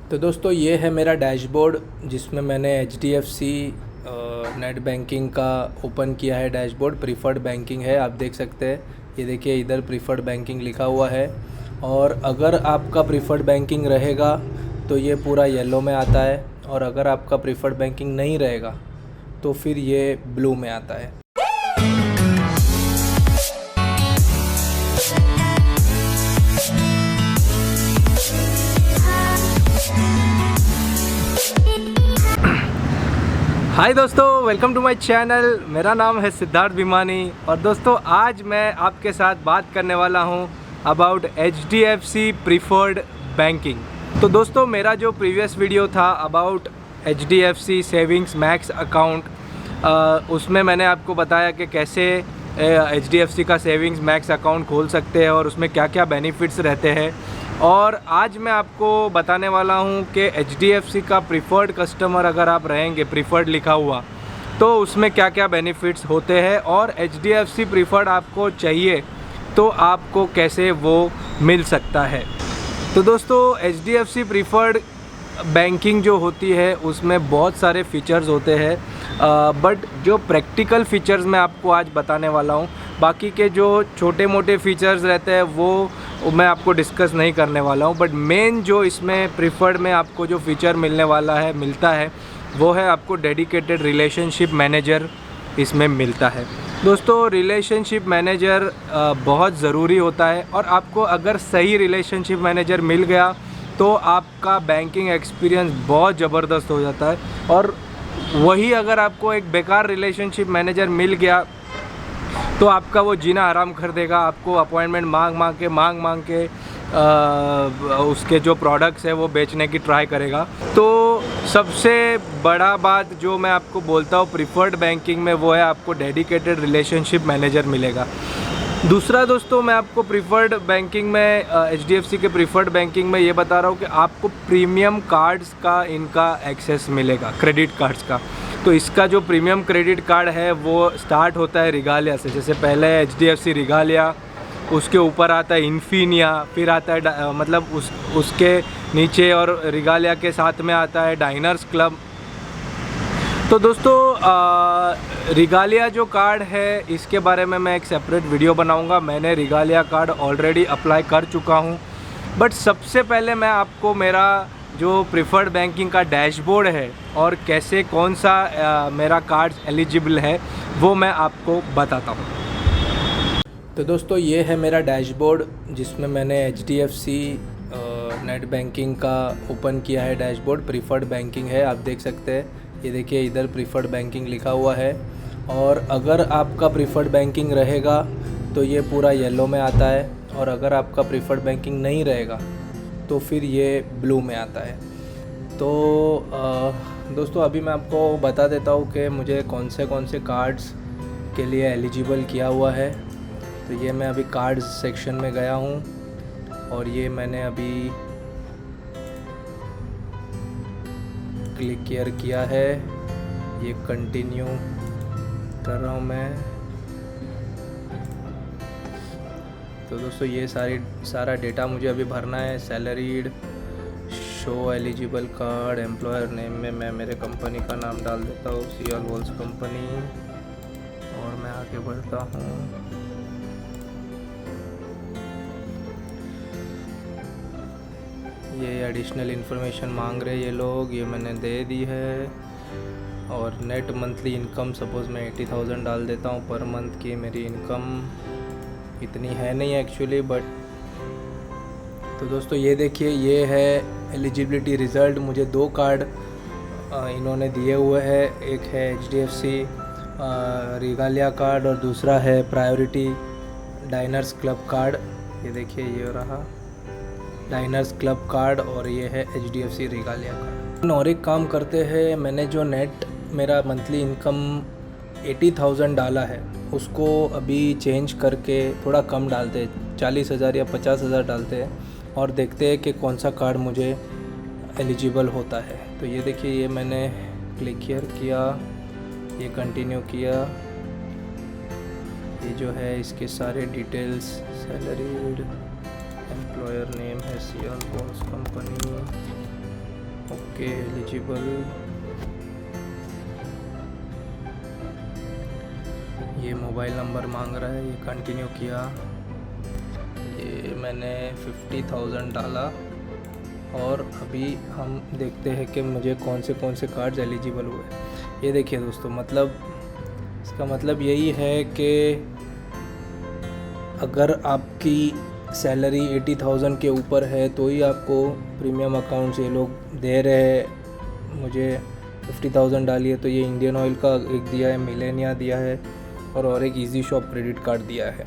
तो दोस्तों ये है मेरा डैशबोर्ड जिसमें मैंने HDFC नेट बैंकिंग का ओपन किया है। डैशबोर्ड प्रीफर्ड बैंकिंग है, आप देख सकते हैं। ये देखिए इधर प्रीफर्ड बैंकिंग लिखा हुआ है। और अगर आपका प्रीफर्ड बैंकिंग रहेगा तो ये पूरा येलो में आता है, और अगर आपका प्रीफर्ड बैंकिंग नहीं रहेगा तो फिर ये ब्लू में आता है। हाय दोस्तों, वेलकम टू माय चैनल। मेरा नाम है सिद्धार्थ भिमानी और दोस्तों आज मैं आपके साथ बात करने वाला हूं अबाउट HDFC प्रीफर्ड बैंकिंग। तो दोस्तों मेरा जो प्रीवियस वीडियो था about HDFC savings max account, उसमें मैंने आपको बताया कि कैसे HDFC का सेविंग्स मैक्स अकाउंट खोल सकते हैं और उसमें क्या क्या बेनिफिट्स रहते हैं। और आज मैं आपको बताने वाला हूं कि HDFC का प्रीफर्ड कस्टमर अगर आप रहेंगे, प्रीफर्ड लिखा हुआ, तो उसमें क्या क्या बेनिफिट्स होते हैं, और HDFC प्रीफर्ड आपको चाहिए तो आपको कैसे वो मिल सकता है। तो दोस्तों HDFC प्रीफर्ड बैंकिंग जो होती है उसमें बहुत सारे फीचर्स होते हैं, बट जो प्रैक्टिकल फ़ीचर्स मैं आपको आज बताने वाला हूँ। बाकी के जो छोटे मोटे फीचर्स रहते हैं वो मैं आपको डिस्कस नहीं करने वाला हूँ, बट मेन जो इसमें प्रीफर्ड में आपको जो फ़ीचर मिलता है वो है आपको डेडिकेटेड रिलेशनशिप मैनेजर इसमें मिलता है। दोस्तों रिलेशनशिप मैनेजर बहुत ज़रूरी होता है, और आपको अगर सही रिलेशनशिप मैनेजर मिल गया तो आपका बैंकिंग एक्सपीरियंस बहुत ज़बरदस्त हो जाता है। और वही अगर आपको एक बेकार रिलेशनशिप मैनेजर मिल गया तो आपका वो जीना आराम कर देगा। आपको अपॉइंटमेंट मांग के उसके जो प्रोडक्ट्स है वो बेचने की ट्राई करेगा। तो सबसे बड़ा बात जो मैं आपको बोलता हूँ प्रीफर्ड बैंकिंग में वो है आपको डेडिकेटेड रिलेशनशिप मैनेजर मिलेगा। दूसरा दोस्तों मैं आपको प्रीफर्ड बैंकिंग में HDFC के प्रीफर्ड बैंकिंग में ये बता रहा हूँ कि आपको प्रीमियम कार्ड्स का इनका एक्सेस मिलेगा, क्रेडिट कार्ड्स का। तो इसका जो प्रीमियम क्रेडिट कार्ड है वो स्टार्ट होता है रिगालिया से। जैसे पहले HDFC रिगालिया, उसके ऊपर आता है इन्फिनिया, फिर आता है मतलब उसके नीचे और रिगालिया के साथ में आता है डाइनर्स क्लब। तो दोस्तों रिगालिया जो कार्ड है इसके बारे में मैं एक सेपरेट वीडियो बनाऊंगा। मैंने रिगालिया कार्ड ऑलरेडी अप्लाई कर चुका हूं, बट सबसे पहले मैं आपको मेरा जो प्रीफर्ड बैंकिंग का डैशबोर्ड है और कैसे कौन सा मेरा कार्ड एलिजिबल है वो मैं आपको बताता हूं। तो दोस्तों ये है मेरा डैशबोर्ड जिसमें मैंने HDFC नेट बैंकिंग का ओपन किया है। डैशबोर्ड प्रीफर्ड बैंकिंग है, आप देख सकते हैं। ये देखिए इधर प्रीफर्ड बैंकिंग लिखा हुआ है, और अगर आपका प्रीफर्ड बैंकिंग रहेगा तो ये पूरा येलो में आता है, और अगर आपका प्रीफर्ड बैंकिंग नहीं रहेगा तो फिर ये ब्लू में आता है। तो दोस्तों अभी मैं आपको बता देता हूँ कि मुझे कौन से कार्ड्स के लिए एलिजिबल किया हुआ है। तो ये मैं अभी कार्ड्स सेक्शन में गया हूँ, और ये मैंने अभी क्लिक किया है। ये कंटिन्यू कर रहा हूँ मैं। तो दोस्तों ये सारा डेटा मुझे अभी भरना है। Salaried, show eligible card, employer name में मैं मेरे कंपनी का नाम डाल देता हूँ, सियल वॉल्स कंपनी, और मैं आगे बढ़ता हूँ। ये एडिशनल इन्फॉर्मेशन मांग रहे ये लोग, ये मैंने दे दी है। और नेट मंथली इनकम सपोज़ मैं 80,000 डाल देता हूँ पर मंथ की। मेरी इनकम इतनी है नहीं एक्चुअली, बट तो दोस्तों ये देखिए ये है एलिजिबिलिटी रिज़ल्ट। मुझे 2 कार्ड इन्होंने दिए हुए हैं। एक है HDFC रिगालिया कार्ड और दूसरा है प्रायोरिटी डाइनर्स क्लब कार्ड। ये देखिए ये रहा डाइनर्स क्लब कार्ड, और ये है HDFC रिगालिया कार्ड। और एक काम करते हैं, मैंने जो नेट मेरा मंथली इनकम 80,000 डाला है उसको अभी चेंज करके थोड़ा कम डालते हैं, 40,000 या 50,000 डालते हैं, और देखते हैं कि कौन सा कार्ड मुझे एलिजिबल होता है। तो ये देखिए ये मैंने क्लिक किया, ये कंटिन्यू किया। ये जो है इसके सारे डिटेल्स, सैलरीड, एम्प्लॉयर नेम है सियल वॉल्स कंपनी, ओके एलिजिबल, ये मोबाइल नंबर मांग रहा है, ये कंटिन्यू किया, ये मैंने 50,000 डाला और अभी हम देखते हैं कि मुझे कौन से कार्ड्स एलिजिबल हुए। ये देखिए दोस्तों, मतलब इसका मतलब यही है कि अगर आपकी सैलरी 80,000 के ऊपर है तो ही आपको प्रीमियम अकाउंट से ये लोग दे रहे हैं। मुझे 50,000 डाली है तो ये इंडियन ऑयल का एक दिया है, मिलेनिया दिया है और एक इजी शॉप क्रेडिट कार्ड दिया है।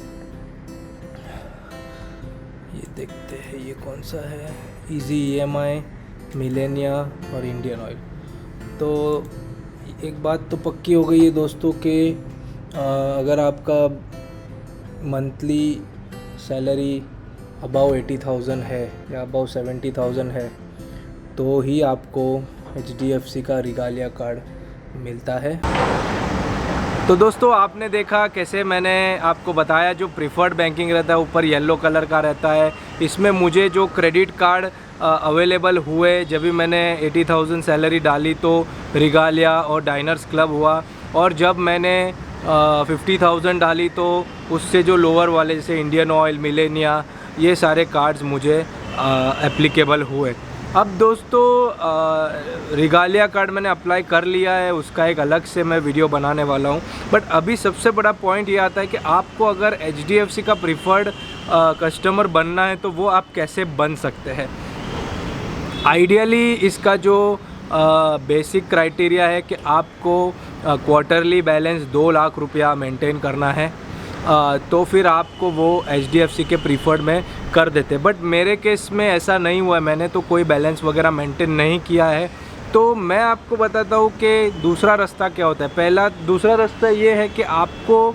ये देखते हैं ये कौन सा है, इजी EMI, मिलेनिया और इंडियन ऑयल। तो एक बात तो पक्की हो गई है दोस्तों कि अगर आपका मंथली सैलरी अबाव 80,000 है या अबाव 70,000 है तो ही आपको HDFC का रिगालिया कार्ड मिलता है। तो दोस्तों आपने देखा कैसे मैंने आपको बताया, जो प्रीफर्ड बैंकिंग रहता है ऊपर येलो कलर का रहता है, इसमें मुझे जो क्रेडिट कार्ड अवेलेबल हुए जब भी मैंने 80,000 सैलरी डाली तो रिगालिया और डाइनर्स क्लब हुआ, और जब मैंने 50,000 डाली तो उससे जो लोअर वाले जैसे इंडियन ऑयल, मिलेनिया, ये सारे कार्ड्स मुझे एप्लीकेबल हुए। अब दोस्तों रिगालिया कार्ड मैंने अप्लाई कर लिया है, उसका एक अलग से मैं वीडियो बनाने वाला हूँ। बट अभी सबसे बड़ा पॉइंट ये आता है कि आपको अगर HDFC का प्रीफर्ड कस्टमर बनना है तो वो आप कैसे बन सकते हैं। आइडियली इसका जो बेसिक क्राइटेरिया है कि आपको क्वार्टरली बैलेंस 2 लाख रुपया मेंटेन करना है, तो फिर आपको वो HDFC के प्रीफर्ड में कर देते। बट मेरे केस में ऐसा नहीं हुआ, मैंने तो कोई बैलेंस वगैरह मेंटेन नहीं किया है। तो मैं आपको बताता हूँ कि दूसरा रास्ता क्या होता है। दूसरा रास्ता ये है कि आपको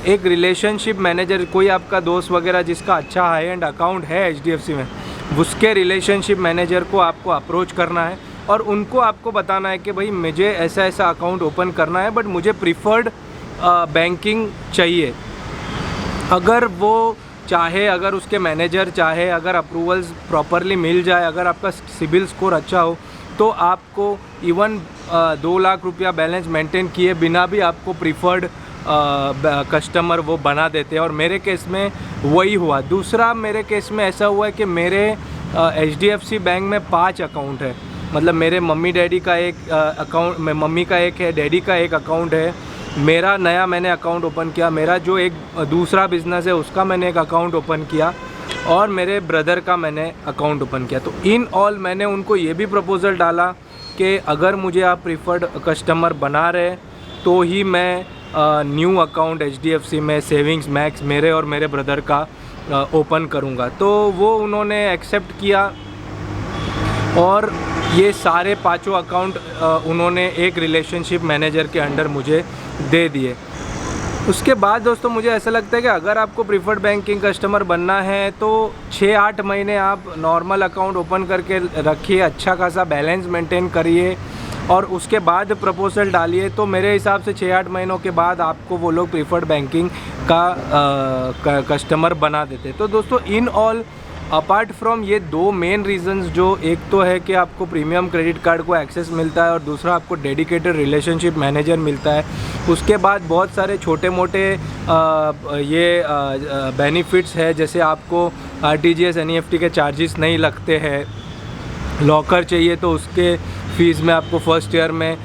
एक रिलेशनशिप मैनेजर, कोई आपका दोस्त वगैरह जिसका अच्छा हाई एंड अकाउंट है HDFC में, उसके रिलेशनशिप मैनेजर को आपको अप्रोच करना है और उनको आपको बताना है कि भाई मुझे ऐसा ऐसा अकाउंट ओपन करना है बट मुझे प्रीफर्ड बैंकिंग चाहिए। अगर वो चाहे, अगर उसके मैनेजर चाहे, अगर अप्रूवल्स प्रॉपरली मिल जाए, अगर आपका सिबिल स्कोर अच्छा हो तो आपको इवन 2 लाख रुपया बैलेंस मेंटेन किए बिना भी आपको प्रीफर्ड कस्टमर वो बना देते हैं। और मेरे केस में वही हुआ। दूसरा मेरे केस में ऐसा हुआ है कि मेरे HDFC बैंक में 5 अकाउंट है, मतलब मेरे मम्मी डैडी का एक अकाउंट, मम्मी का एक है, डैडी का एक अकाउंट है, मेरा नया मैंने अकाउंट ओपन किया, मेरा जो एक दूसरा बिज़नेस है उसका मैंने एक अकाउंट ओपन किया और मेरे ब्रदर का मैंने अकाउंट ओपन किया। तो इन ऑल मैंने उनको ये भी प्रपोज़ल डाला कि अगर मुझे आप प्रीफर्ड कस्टमर बना रहे तो ही मैं न्यू अकाउंट HDFC में सेविंग्स मैक्स मेरे और मेरे ब्रदर का ओपन करूँगा। तो वो उन्होंने एक्सेप्ट किया और ये सारे 5 अकाउंट उन्होंने एक रिलेशनशिप मैनेजर के अंडर मुझे दे दिए। उसके बाद दोस्तों मुझे ऐसा लगता है कि अगर आपको प्रीफर्ड बैंकिंग कस्टमर बनना है तो 6-8 महीने आप नॉर्मल अकाउंट ओपन करके रखिए, अच्छा खासा बैलेंस मेंटेन करिए और उसके बाद प्रपोजल डालिए। तो मेरे हिसाब से 6-8 महीनों के बाद आपको वो लोग प्रीफर्ड बैंकिंग का कस्टमर बना देते। तो दोस्तों इन ऑल अपार्ट फ्रॉम ये 2 मेन रीज़न्स, जो एक तो है कि आपको प्रीमियम क्रेडिट कार्ड को एक्सेस मिलता है और दूसरा आपको डेडिकेटेड रिलेशनशिप मैनेजर मिलता है, उसके बाद बहुत सारे छोटे मोटे ये बेनिफिट्स है, जैसे आपको RTGS NEFT के चार्जेस नहीं लगते हैं, लॉकर चाहिए तो उसके फ़ीस में आपको फर्स्ट ईयर में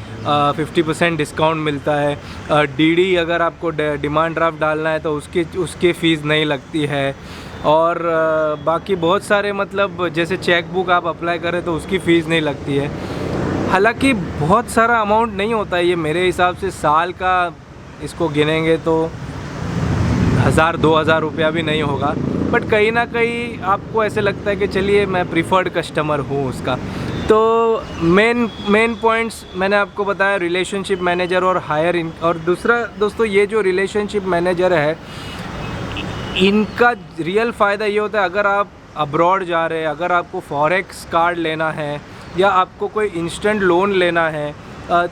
50% डिस्काउंट मिलता है, DD अगर आपको डिमांड ड्राफ्ट डालना है तो उसकी फ़ीस नहीं लगती है, और बाकी बहुत सारे मतलब जैसे चेक बुक आप अप्लाई करें तो उसकी फ़ीस नहीं लगती है। हालांकि बहुत सारा अमाउंट नहीं होता है ये, मेरे हिसाब से साल का इसको गिनेंगे तो 1,000-2,000 रुपया भी नहीं होगा, बट कहीं ना कहीं आपको ऐसे लगता है कि चलिए मैं प्रीफर्ड कस्टमर हूँ उसका। तो मेन पॉइंट्स मैंने आपको बताया, रिलेशनशिप मैनेजर और हायर और दूसरा दोस्तों ये जो रिलेशनशिप मैनेजर है इनका रियल फ़ायदा ये होता है अगर आप अब्रॉड जा रहे हैं, अगर आपको फॉरेक्स कार्ड लेना है या आपको कोई इंस्टेंट लोन लेना है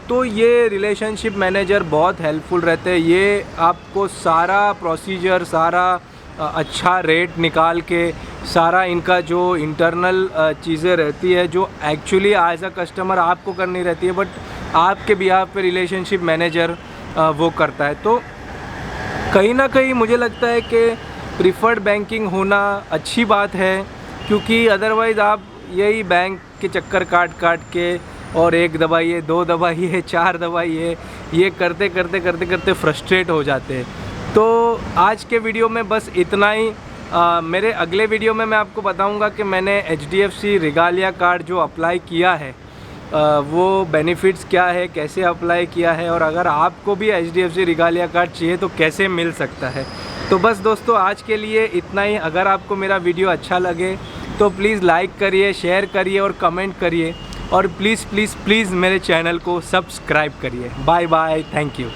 तो ये रिलेशनशिप मैनेजर बहुत हेल्पफुल रहते हैं। ये आपको सारा प्रोसीजर, सारा अच्छा रेट निकाल के सारा इनका जो इंटरनल चीज़ें रहती है जो एक्चुअली एज अ कस्टमर आपको करनी रहती है, बट आपके बिहाफ पे रिलेशनशिप मैनेजर वो करता है। तो कहीं ना कहीं मुझे लगता है कि प्रीफर्ड बैंकिंग होना अच्छी बात है, क्योंकि अदरवाइज़ आप यही बैंक के चक्कर काट के और एक दबाइए, 2 दबाइए, 4 दबाइए, ये करते करते फ्रस्ट्रेट हो जाते हैं। तो आज के वीडियो में बस इतना ही। मेरे अगले वीडियो में मैं आपको बताऊंगा कि मैंने HDFC रिगालिया कार्ड जो अप्लाई किया है वो बेनिफिट्स क्या है, कैसे अप्लाई किया है, और अगर आपको भी HDFC रिगालिया कार्ड चाहिए तो कैसे मिल सकता है। तो बस दोस्तों आज के लिए इतना ही। अगर आपको मेरा वीडियो अच्छा लगे तो प्लीज़ लाइक करिए, शेयर करिए और कमेंट करिए, और प्लीज़ मेरे चैनल को सब्सक्राइब करिए। Bye bye, thank you.